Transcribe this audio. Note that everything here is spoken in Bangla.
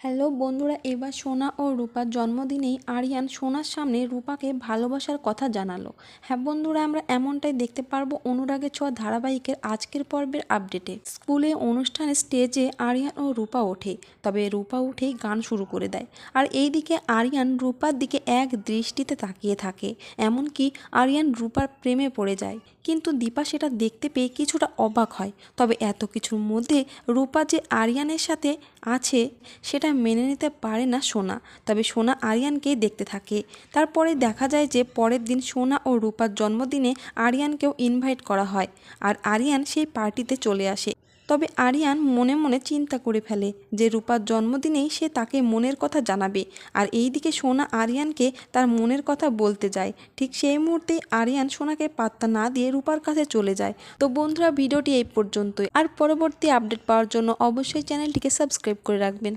হ্যালো বন্ধুরা, এবার সোনা ও রূপার জন্মদিনেই আরিয়ান সোনার সামনে রূপাকে ভালোবাসার কথা জানালো। হ্যাঁ বন্ধুরা, আমরা এমনটাই দেখতে পারবো অনুরাগের ছোঁয়া ধারাবাহিকের আজকের পর্বের আপডেটে। স্কুলে অনুষ্ঠানে স্টেজে আরিয়ান ও রূপা ওঠে, তবে রূপা উঠেই গান শুরু করে দেয়। আর এইদিকে আরিয়ান রূপার দিকে এক দৃষ্টিতে তাকিয়ে থাকে, এমনকি আরিয়ান রূপার প্রেমে পড়ে যায়। কিন্তু দীপা সেটা দেখতে পেয়ে কিছুটা অবাক হয়। তবে এত কিছুর মধ্যে রূপা যে আরিয়ানের সাথে আছে সেটা মেনে নিতে পারে না সোনা। তবে সোনা আরিয়ানকেই দেখতে থাকে। তারপরে দেখা যায় যে পরের দিন সোনা ও রূপার জন্মদিনে আরিয়ানকেও ইনভাইট করা হয়, আর আরিয়ান সেই পার্টিতে চলে আসে। তবে আরিয়ান মনে মনে চিন্তা করে ফেলে যে রূপার জন্মদিনেই সে তাকে মনের কথা জানাবে। আর এইদিকে সোনা আরিয়ানকে তার মনের কথা বলতে যায়। ঠিক সেই মুহূর্তেই আরিয়ান সোনাকে পাত্তা না দিয়ে রূপার কাছে চলে যায়। তো বন্ধুরা, ভিডিওটি এই পর্যন্তই। আর পরবর্তী আপডেট পাওয়ার জন্য অবশ্যই চ্যানেলটিকে সাবস্ক্রাইব করে রাখবেন।